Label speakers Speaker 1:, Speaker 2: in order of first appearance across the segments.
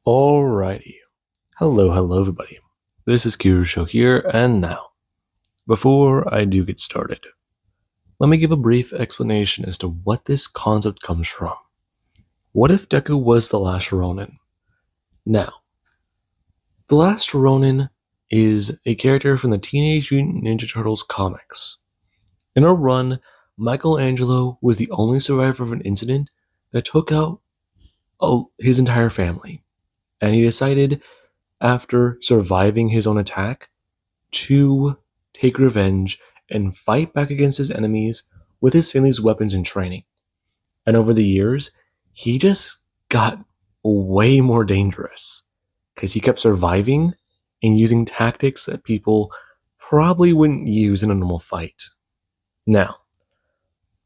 Speaker 1: Alrighty. Hello everybody. This is Kirusho here, and now, before I do get started, let me give a brief explanation as to what this concept comes from. What if Deku was the last ronin? Now, the last ronin is a character from the Teenage Mutant Ninja Turtles comics. In a run, Michelangelo was the only survivor of an incident that took out his entire family, and he decided, after surviving his own attack, to take revenge and fight back against his enemies with his family's weapons and training. And over the years, he just got way more dangerous because he kept surviving and using tactics that people probably wouldn't use in a normal fight. Now,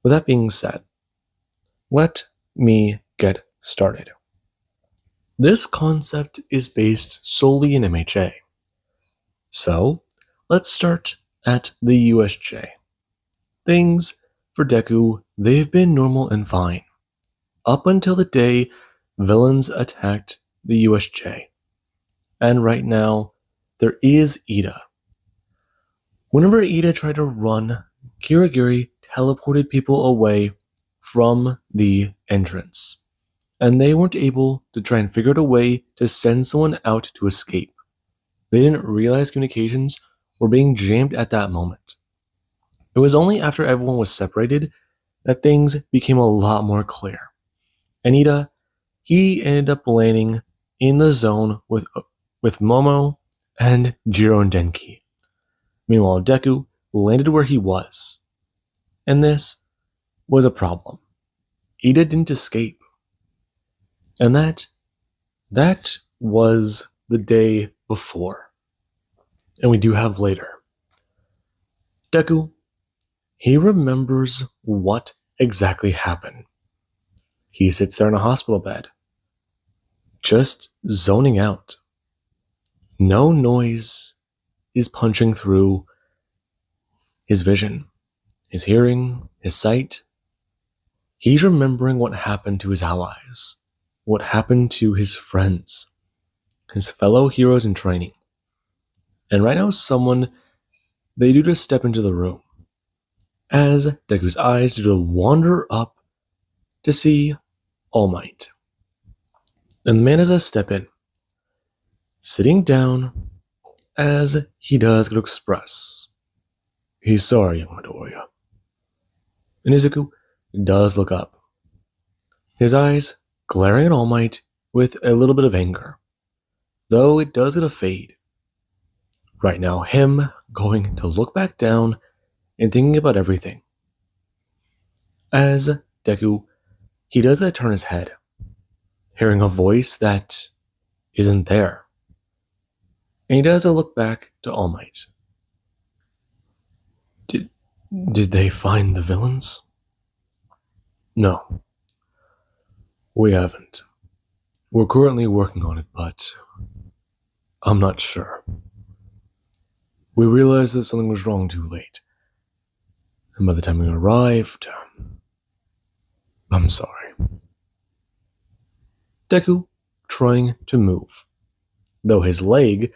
Speaker 1: with that being said, let me get started. This concept is based solely in MHA. So, let's start at the USJ. Things for Deku, they've been normal and fine, up until the day villains attacked the USJ. And right now, there is Ida. Whenever Ida tried to run, Kirigiri teleported people away from the entrance, and they weren't able to try and figure out a way to send someone out to escape. They didn't realize communications were being jammed at that moment. It was only after everyone was separated that things became a lot more clear. And Ida, he ended up landing in the zone with Momo and Jiro and Denki. Meanwhile, Deku landed where he was. And this was a problem. Ida didn't escape. And that was the day before. And we do have later. Deku, he remembers what exactly happened. He sits there in a hospital bed, just zoning out. No noise is punching through his vision, his hearing, his sight. He's remembering what happened to his allies, what happened to his friends, his fellow heroes in training. And right now they do just step into the room, as Deku's eyes do to wander up to see All Might. And the man does a step in, sitting down, as he does go to express he's sorry, young Midoriya. And Izuku does look up, his eyes glaring at All Might with a little bit of anger, though it does get a fade. Right now, him going to look back down and thinking about everything. As Deku, he does turn his head, hearing a voice that isn't there. And he does look back to All Might. Did they find the villains? No. We haven't. We're currently working on it, but I'm not sure. We realized that something was wrong too late. And by the time we arrived, I'm sorry. Deku trying to move, though his leg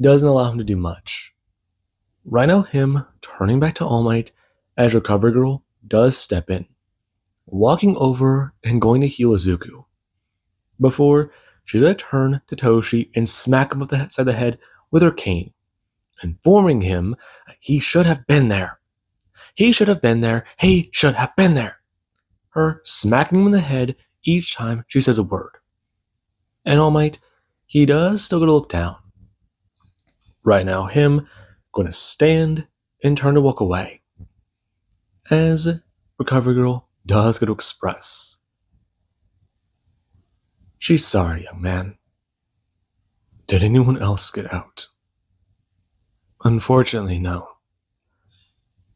Speaker 1: doesn't allow him to do much. Right now, him turning back to All Might as Recovery Girl does step in, walking over and going to heal Izuku, before she's going to turn to Toshi and smack him upside the head with her cane, informing him he should have been there. He should have been there. He should have been there. Her smacking him in the head each time she says a word. And All Might, he does still get to look down. Right now, him going to stand and turn to walk away, as Recovery Girl does go to express she's sorry, young man. Did anyone else get out? Unfortunately, no.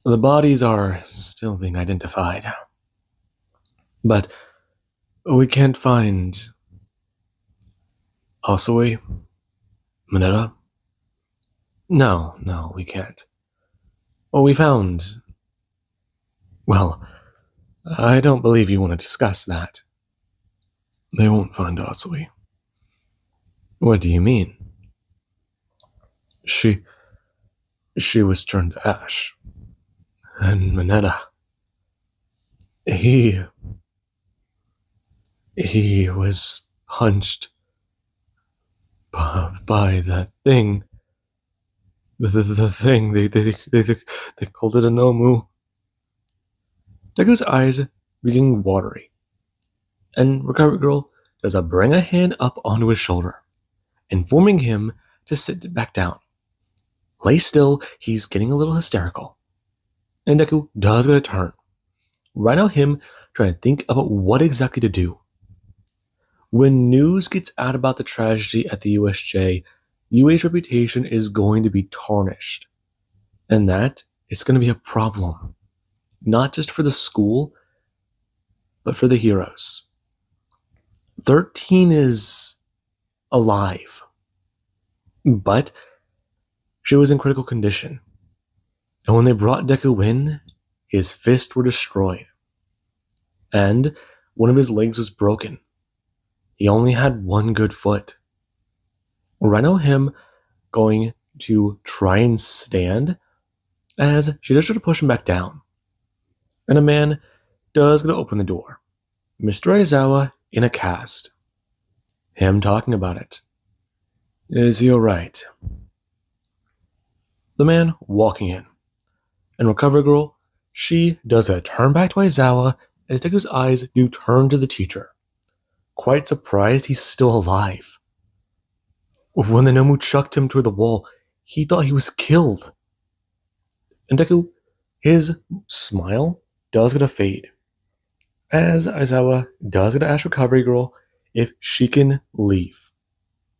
Speaker 1: The bodies are still being identified. But we can't find Asui, Mineta. No, we can't. Well, we found... Well, I don't believe you want to discuss that. They won't find Asui. What do you mean? She was turned to ash. And Mineta, he was punched by that thing. The thing, they called it a Nomu. Deku's eyes begin watery, and Recovery Girl does bring a hand up onto his shoulder, informing him to sit back down. Lay still, he's getting a little hysterical. And Deku does get a turn. Right now, him trying to think about what exactly to do. When news gets out about the tragedy at the USJ, UA's reputation is going to be tarnished. And that is going to be a problem. Not just for the school, but for the heroes. 13 is alive. But she was in critical condition. And when they brought Deku in, his fists were destroyed. And one of his legs was broken. He only had one good foot. Right now, him going to try and stand as she does try to push him back down. And a man does go to open the door. Mr. Aizawa in a cast. Him talking about it. Is he alright? The man walking in. And Recovery Girl, she does a turn back to Aizawa as Deku's eyes do turn to the teacher. Quite surprised he's still alive. When the Nomu chucked him toward the wall, he thought he was killed. And Deku, his smile does get a fade. As Aizawa does get to ask Recovery Girl if she can leave.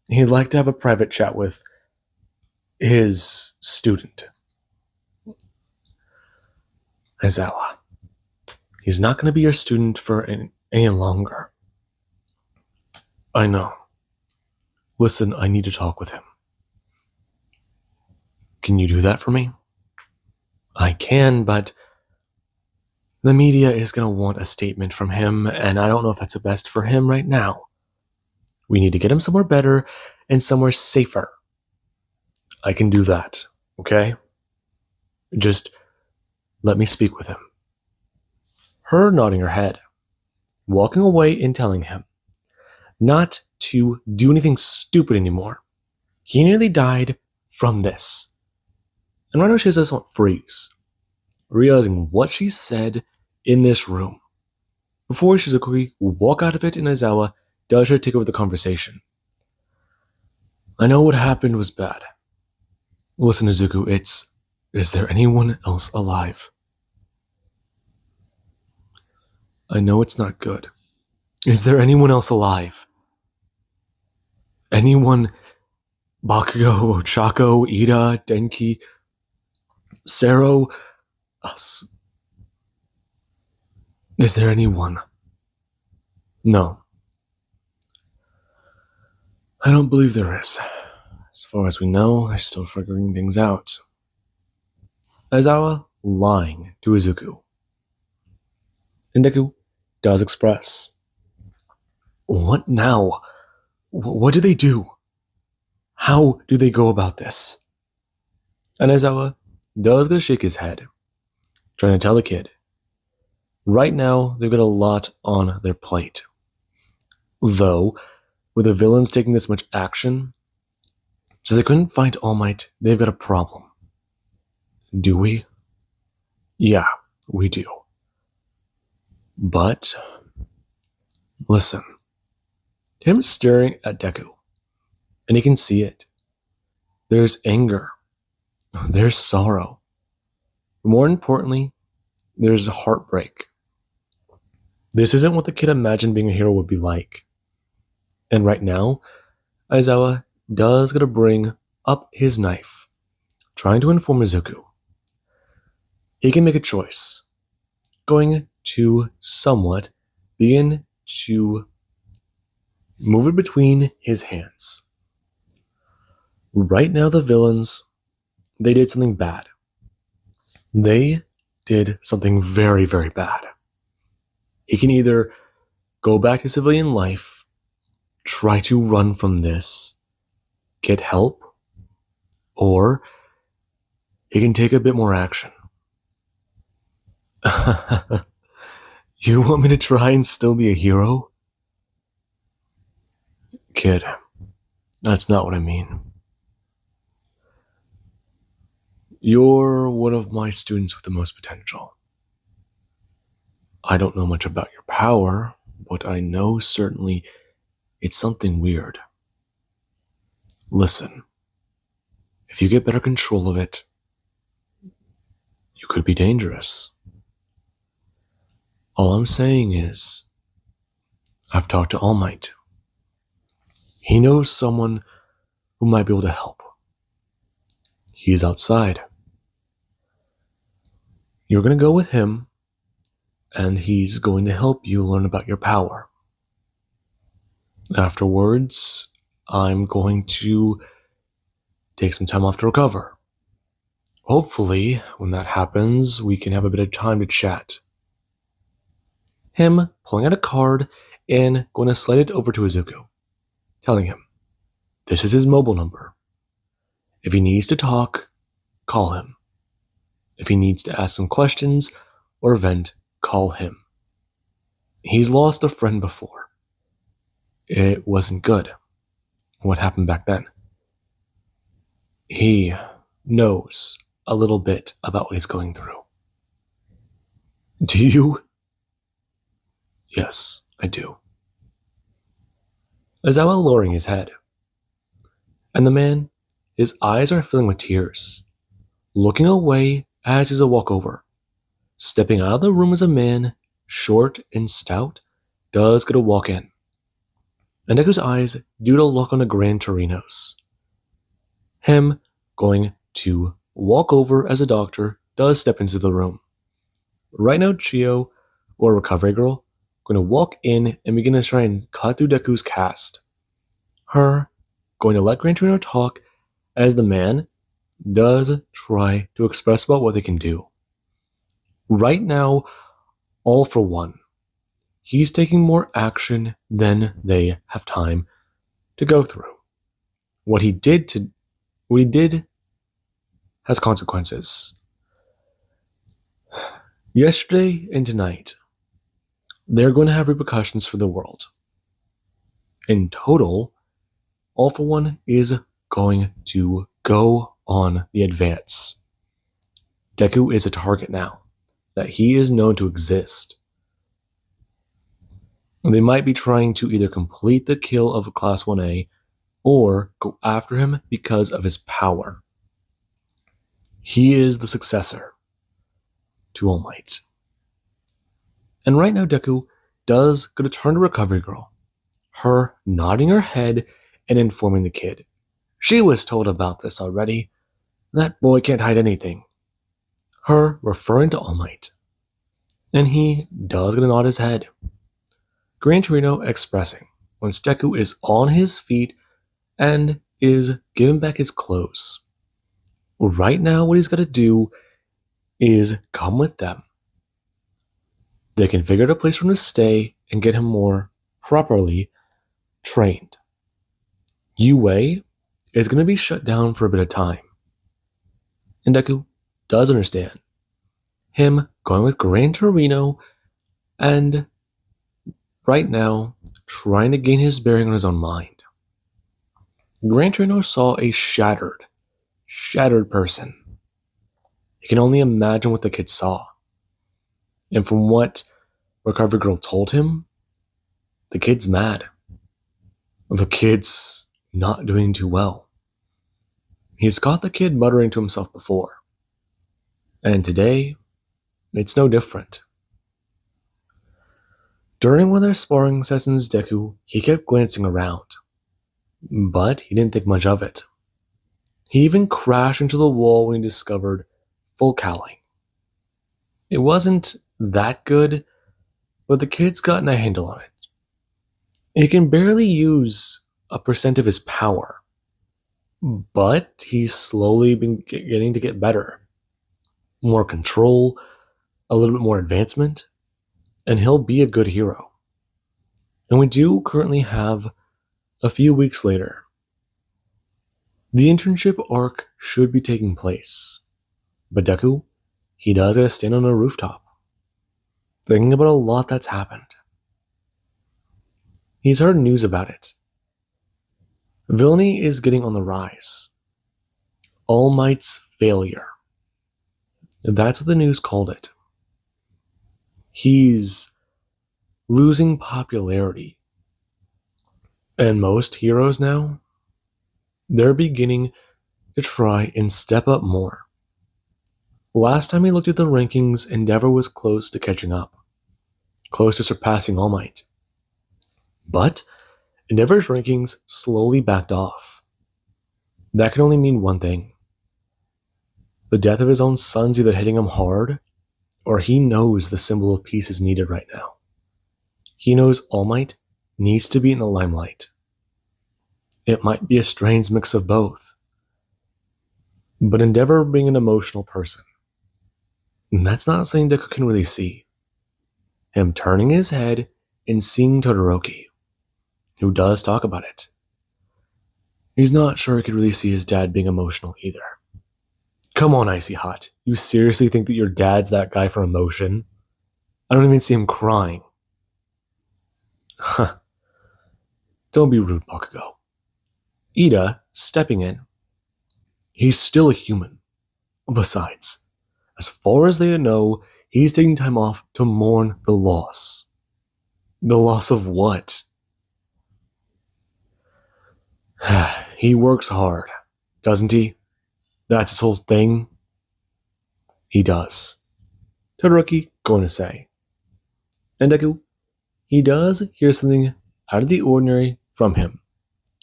Speaker 1: He'd like to have a private chat with his student. Aizawa, he's not going to be your student for any longer. I know. Listen, I need to talk with him. Can you do that for me? I can, but the media is going to want a statement from him, and I don't know if that's the best for him right now. We need to get him somewhere better and somewhere safer. I can do that, okay? Just let me speak with him. Her nodding her head, walking away and telling him not to do anything stupid anymore. He nearly died from this. And right now she does want freeze, realizing what she said in this room. Before she's quickly walk out of it, and Aizawa does try to take over the conversation. I know what happened was bad. Listen, Izuku, is there anyone else alive? I know it's not good. Is there anyone else alive? Anyone? Bakugo, Ochako, Ida, Denki, Sero, us. Is there anyone? No. I don't believe there is. As far as we know, they're still figuring things out. Aizawa lying to Izuku. And Deku does express. What now? What do they do? How do they go about this? And Aizawa does go to shake his head, trying to tell the kid. Right now, they've got a lot on their plate. Though, with the villains taking this much action, so they couldn't fight All Might, they've got a problem. Do we? Yeah, we do. But, listen. Him staring at Deku, and he can see it. There's anger. There's sorrow. More importantly, there's heartbreak. This isn't what the kid imagined being a hero would be like. And right now, Aizawa does gotta bring up his knife, trying to inform Izuku. He can make a choice, going to somewhat begin to move it between his hands. Right now, the villains, they did something bad. They did something very, very bad. He can either go back to civilian life, try to run from this, get help, or he can take a bit more action. You want me to try and still be a hero? Kid, that's not what I mean. You're one of my students with the most potential. I don't know much about your power, but I know certainly it's something weird. Listen, if you get better control of it, you could be dangerous. All I'm saying is, I've talked to All Might. He knows someone who might be able to help. He's outside. You're going to go with him, and he's going to help you learn about your power. Afterwards, I'm going to take some time off to recover. Hopefully, when that happens, we can have a bit of time to chat. Him pulling out a card and going to slide it over to Izuku, telling him, this is his mobile number. If he needs to talk, call him. If he needs to ask some questions or vent, call him. He's lost a friend before. It wasn't good. What happened back then? He knows a little bit about what he's going through. Do you? Yes, I do. Aizawa lowering his head. And the man, his eyes are filling with tears, looking away as he's a walk over. Stepping out of the room as a man, short and stout, does get a walk in. And Deku's eyes do to look on the Gran Torinos. Him going to walk over as a doctor does step into the room. Right now, Chio, or Recovery Girl, going to walk in and begin to try and cut through Deku's cast. Her going to let Gran Torino talk as the man does try to express about what they can do. Right now, All for One, he's taking more action than they have time to go through. What he did has consequences. Yesterday and tonight, they're going to have repercussions for the world. In total, All for One is going to go on the advance. Deku is a target now, that he is known to exist. They might be trying to either complete the kill of Class 1A or go after him because of his power. He is the successor to All Might. And right now Deku does go to turn to Recovery Girl, her nodding her head and informing the kid. She was told about this already. That boy can't hide anything. Her referring to All Might. And he does get to nod his head. Gran Torino expressing once Deku is on his feet and is giving back his clothes. Right now, what he's got to do is come with them. They can figure out a place for him to stay and get him more properly trained. UA is going to be shut down for a bit of time. And Deku does understand. Him going with Gran Torino and right now trying to gain his bearing on his own mind. Gran Torino saw a shattered person. He can only imagine what the kid saw. And from what Recovery Girl told him, the kid's mad. The kid's not doing too well. He's caught the kid muttering to himself before. And today, it's no different. During one of their sparring sessions, Deku, he kept glancing around. But he didn't think much of it. He even crashed into the wall when he discovered full cowling. It wasn't that good, but the kid's gotten a handle on it. He can barely use a percent of his power, but he's slowly been getting to get better. More control, a little bit more advancement, and he'll be a good hero. And we do currently have a few weeks later. The internship arc should be taking place, but Deku, he does gotta stand on a rooftop, thinking about a lot that's happened. He's heard news about it. Villainy is getting on the rise. All Might's failure. That's what the news called it. He's losing popularity. And most heroes now, they're beginning to try and step up more. Last time we looked at the rankings, Endeavor was close to catching up, close to surpassing All Might. But Endeavor's rankings slowly backed off. That can only mean one thing. The death of his own son's either hitting him hard, or he knows the symbol of peace is needed right now. He knows All Might needs to be in the limelight. It might be a strange mix of both. But Endeavor being an emotional person, and that's not something Deku can really see. Him turning his head and seeing Todoroki, who does talk about it. He's not sure he could really see his dad being emotional either. Come on, Icy Hot. You seriously think that your dad's that guy for emotion? I don't even see him crying. Huh. Don't be rude, Bakugo. Ida, stepping in. He's still a human. Besides, as far as they know, he's taking time off to mourn the loss. The loss of what? He works hard, doesn't he? That's his whole thing? He does. Todoroki going to say. And Deku, he does hear something out of the ordinary from him.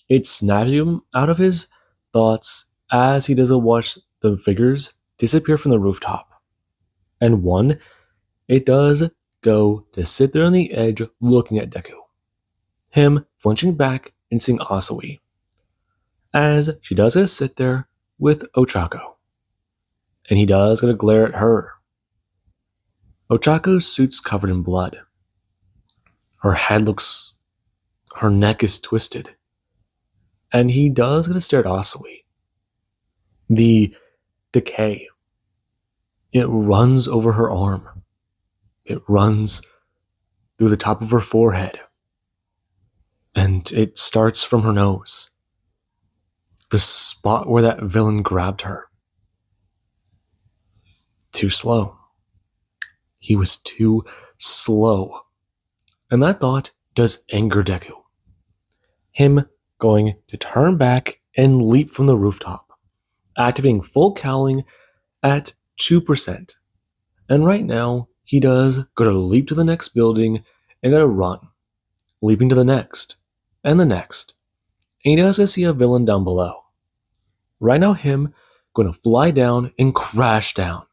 Speaker 1: It snaps him out of his thoughts as he doesn't watch the figures disappear from the rooftop. And one, it does go to sit there on the edge looking at Deku. Him flinching back and seeing Asui. As she does go sit there with Ochako. And he does gonna glare at her. Ochako's suit's covered in blood. Her neck is twisted. And he does gonna stare at Asui. The decay. It runs over her arm. It runs through the top of her forehead. And it starts from her nose. The spot where that villain grabbed her. Too slow. He was too slow. And that thought does anger Deku. Him going to turn back and leap from the rooftop, activating full cowling at 2%. And right now, he does go to leap to the next building and go to run, leaping to the next, and the next. And he does go see a villain down below. Right now, him going to fly down and crash down.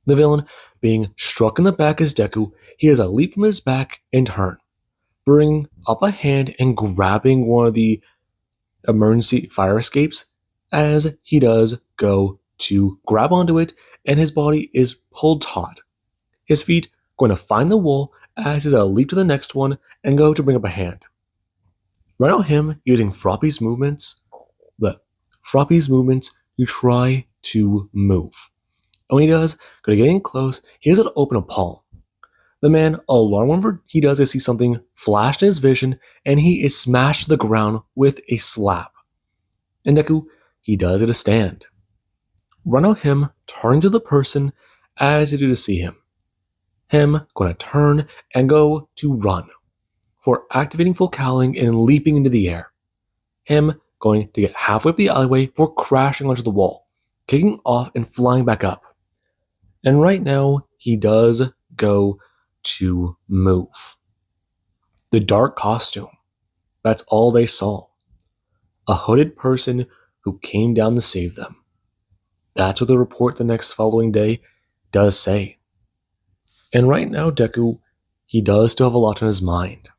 Speaker 1: The villain being struck in the back as Deku, he has a leap from his back and turn, bringing up a hand and grabbing one of the emergency fire escapes as he does go to grab onto it, and his body is pulled taut. His feet going to find the wall as he's a leap to the next one and go to bring up a hand. Right now, him using Froppy's movements to try to move. And when he does, go to get in close, he has to open a palm. The man, alarm whenever he does is see something flashed in his vision, and he is smashed to the ground with a slap. And Deku, he does it a stand. Run out him, turning to the person as they do to see him. Him going to turn and go to run for activating full cowling and leaping into the air. Him going to get halfway up the alleyway for crashing onto the wall, kicking off and flying back up. And right now, he does go to move. The dark costume. That's all they saw. A hooded person who came down to save them. That's what the report the next following day does say. And right now, Deku, he does still have a lot on his mind.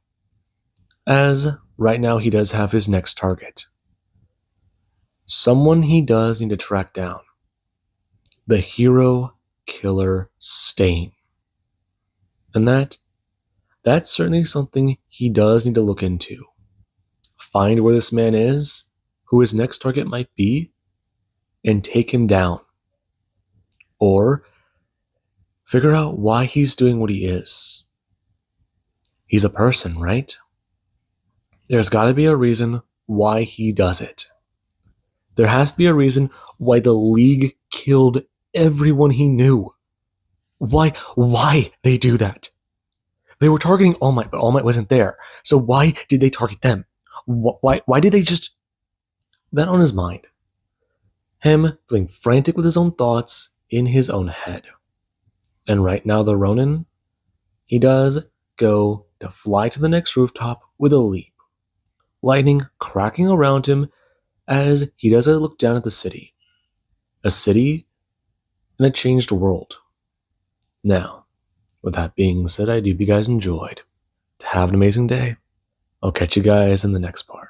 Speaker 1: As right now, he does have his next target. Someone he does need to track down. The hero killer Stain. And that's certainly something he does need to look into. Find where this man is who his next target might be and take him down. Or figure out why he's doing what he is. He's a person, right? There's got to be a reason why he does it. There has to be a reason why the League killed everyone he knew. Why they do that? They were targeting All Might, but All Might wasn't there. So why did they target them? Why did they just... That on his mind. Him feeling frantic with his own thoughts in his own head. And right now the Ronin, he does go to fly to the next rooftop with a leap. Lightning cracking around him as he does a look down at the city. A city in a changed world. Now, with that being said, I do hope you guys enjoyed. To have an amazing day. I'll catch you guys in the next part.